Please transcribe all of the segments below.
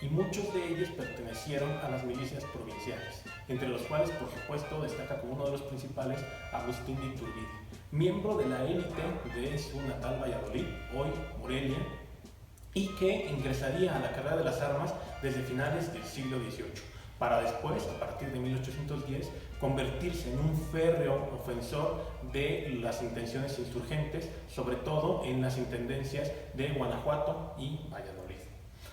y muchos de ellos pertenecieron a las milicias provinciales, entre los cuales, por supuesto, destaca como uno de los principales Agustín de Iturbide, miembro de la élite de su natal Valladolid, hoy Morelia, y que ingresaría a la carrera de las armas desde finales del siglo XVIII, para después, a partir de 1810, convertirse en un férreo ofensor de las intenciones insurgentes, sobre todo en las intendencias de Guanajuato y Valladolid.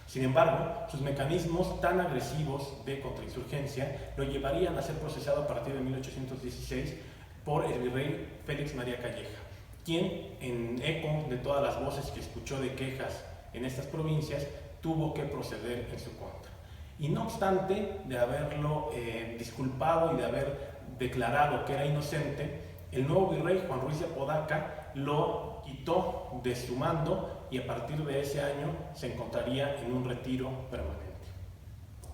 Sin embargo, sus mecanismos tan agresivos de contrainsurgencia lo llevarían a ser procesado a partir de 1816 por el virrey Félix María Calleja, quien, en eco de todas las voces que escuchó de quejas en estas provincias, tuvo que proceder en su contra. Y no obstante de haberlo disculpado y de haber declarado que era inocente, el nuevo virrey Juan Ruiz de Apodaca lo quitó de su mando y a partir de ese año se encontraría en un retiro permanente.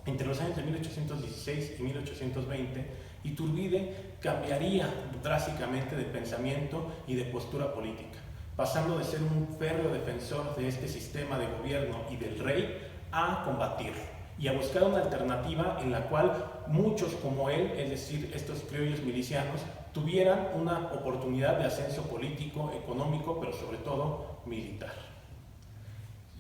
Entre los años de 1816 y 1820, Iturbide cambiaría drásticamente de pensamiento y de postura política, pasando de ser un férreo defensor de este sistema de gobierno y del rey a combatirlo y a buscar una alternativa en la cual muchos como él, es decir, estos criollos milicianos, tuvieran una oportunidad de ascenso político, económico, pero sobre todo militar.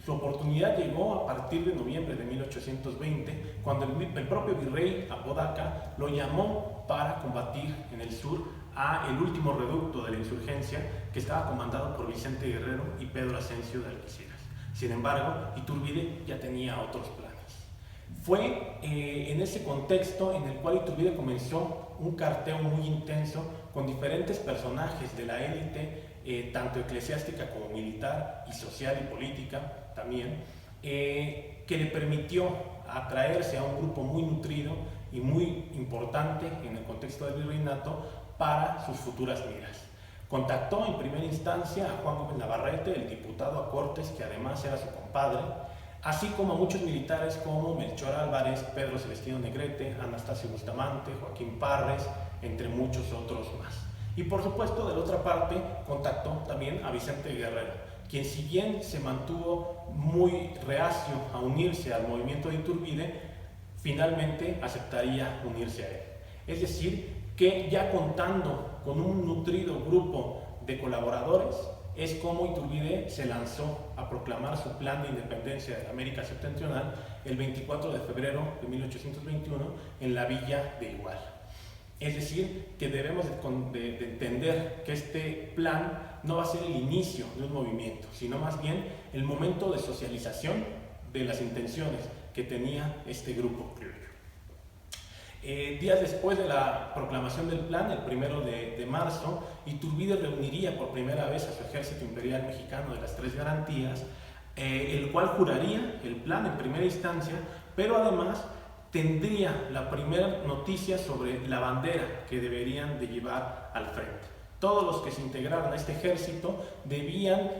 Su oportunidad llegó a partir de noviembre de 1820, cuando el propio virrey Apodaca lo llamó para combatir en el sur a el último reducto de la insurgencia, que estaba comandado por Vicente Guerrero y Pedro Asensio de Algeciras. Sin embargo, Iturbide ya tenía otros planes. Fue en ese contexto en el cual Iturbide comenzó un carteo muy intenso con diferentes personajes de la élite, tanto eclesiástica como militar y social y política también, que le permitió atraerse a un grupo muy nutrido y muy importante en el contexto del virreinato para sus futuras miras. Contactó en primera instancia a Juan Gómez Navarrete, el diputado a Cortes, que además era su compadre, así como a muchos militares como Melchor Álvarez, Pedro Celestino Negrete, Anastasio Bustamante, Joaquín Parres, entre muchos otros más. Y por supuesto, de la otra parte, contactó también a Vicente Guerrero, quien, si bien se mantuvo muy reacio a unirse al movimiento de Iturbide, finalmente aceptaría unirse a él. Es decir, que ya contando con un nutrido grupo de colaboradores, es como Iturbide se lanzó a proclamar su plan de independencia de la América Septentrional el 24 de febrero de 1821 en la villa de Iguala. Es decir, que debemos de entender que este plan no va a ser el inicio de un movimiento, sino más bien el momento de socialización de las intenciones que tenía este grupo criollo. Días después de la proclamación del plan, el 1 de marzo, Iturbide reuniría por primera vez a su ejército imperial mexicano de las Tres Garantías, el cual juraría el plan en primera instancia, pero además tendría la primera noticia sobre la bandera que deberían de llevar al frente. Todos los que se integraran a este ejército debían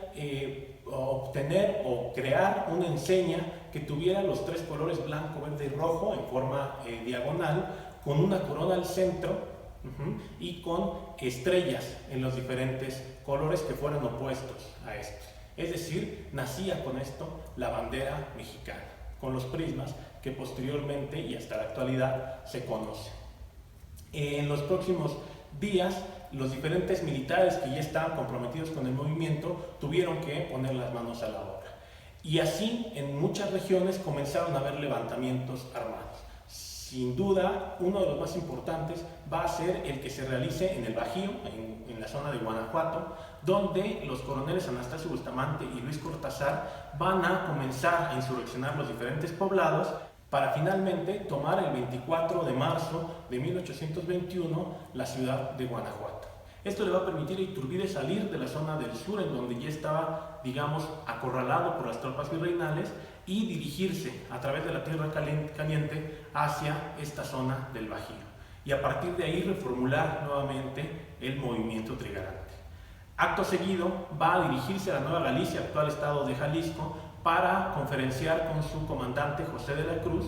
obtener o crear una enseña que tuviera los tres colores blanco, verde y rojo en forma diagonal, con una corona al centro y con estrellas en los diferentes colores que fueran opuestos a estos. Es decir, nacía con esto la bandera mexicana, con los prismas que posteriormente y hasta la actualidad se conocen. En los próximos días, los diferentes militares que ya estaban comprometidos con el movimiento tuvieron que poner las manos a la obra. Y así, en muchas regiones comenzaron a haber levantamientos armados. Sin duda, uno de los más importantes va a ser el que se realice en el Bajío, en la zona de Guanajuato, donde los coroneles Anastasio Bustamante y Luis Cortázar van a comenzar a insurreccionar los diferentes poblados para finalmente tomar el 24 de marzo de 1821 la ciudad de Guanajuato. Esto le va a permitir a Iturbide salir de la zona del sur, en donde ya estaba, digamos, acorralado por las tropas virreinales, y dirigirse a través de la Tierra Caliente hacia esta zona del Bajío. Y a partir de ahí reformular nuevamente el movimiento trigarante. Acto seguido va a dirigirse a la Nueva Galicia, actual estado de Jalisco, para conferenciar con su comandante José de la Cruz,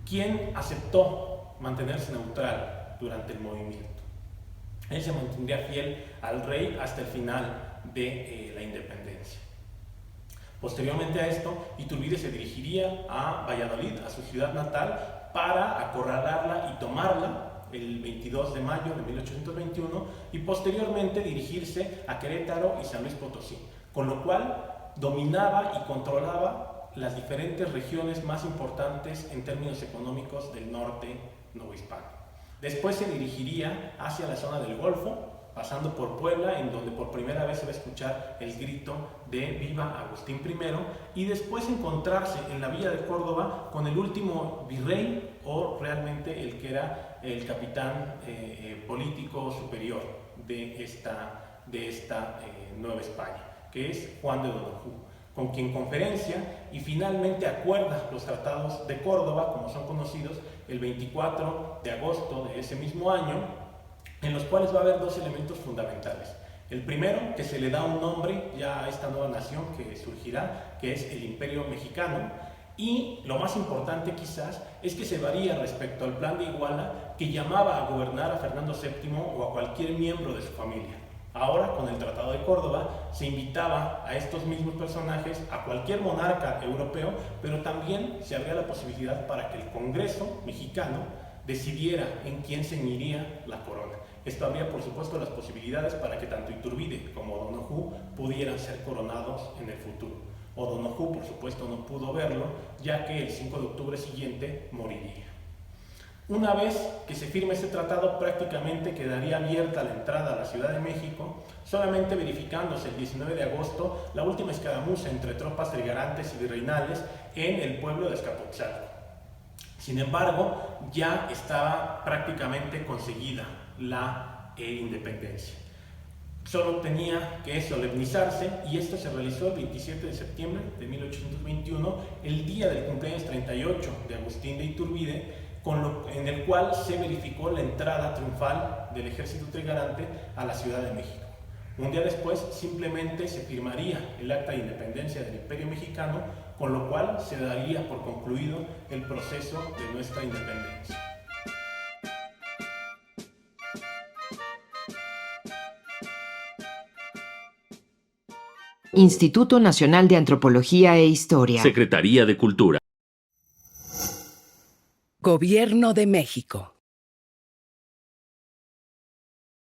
quien aceptó mantenerse neutral durante el movimiento. Él se mantendría fiel al rey hasta el final de la independencia. Posteriormente a esto, Iturbide se dirigiría a Valladolid, a su ciudad natal, para acorralarla y tomarla el 22 de mayo de 1821 y posteriormente dirigirse a Querétaro y San Luis Potosí, con lo cual dominaba y controlaba las diferentes regiones más importantes en términos económicos del norte novohispano. Después se dirigiría hacia la zona del Golfo, pasando por Puebla, en donde por primera vez se va a escuchar el grito de Viva Agustín I, y después encontrarse en la villa de Córdoba con el último virrey, o realmente el que era el capitán político superior de esta Nueva España, que es Juan de Donojú, con quien conferencia y finalmente acuerda los tratados de Córdoba, como son conocidos, el 24 de agosto de ese mismo año, en los cuales va a haber dos elementos fundamentales. El primero, que se le da un nombre ya a esta nueva nación que surgirá, que es el Imperio Mexicano, y lo más importante quizás es que se varía respecto al Plan de Iguala, que llamaba a gobernar a Fernando VII o a cualquier miembro de su familia. Ahora, con el Tratado de Córdoba, se invitaba a estos mismos personajes, a cualquier monarca europeo, pero también se abría la posibilidad para que el Congreso mexicano decidiera en quién ceñiría la corona. Esto habría, por supuesto, las posibilidades para que tanto Iturbide como Donojú pudieran ser coronados en el futuro. Donojú, por supuesto, no pudo verlo, ya que el 5 de octubre siguiente moriría. Una vez que se firme este tratado, prácticamente quedaría abierta la entrada a la Ciudad de México, solamente verificándose el 19 de agosto la última escaramuza entre tropas trigarantes y virreinales en el pueblo de Azcapotzalco. Sin embargo, ya estaba prácticamente conseguida la independencia. Solo tenía que solemnizarse, y esto se realizó el 27 de septiembre de 1821, el día del cumpleaños 38 de Agustín de Iturbide, en el cual se verificó la entrada triunfal del ejército trigarante a la Ciudad de México. Un día después simplemente se firmaría el acta de independencia del Imperio Mexicano, con lo cual se daría por concluido el proceso de nuestra independencia. Instituto Nacional de Antropología e Historia. Secretaría de Cultura. Gobierno de México.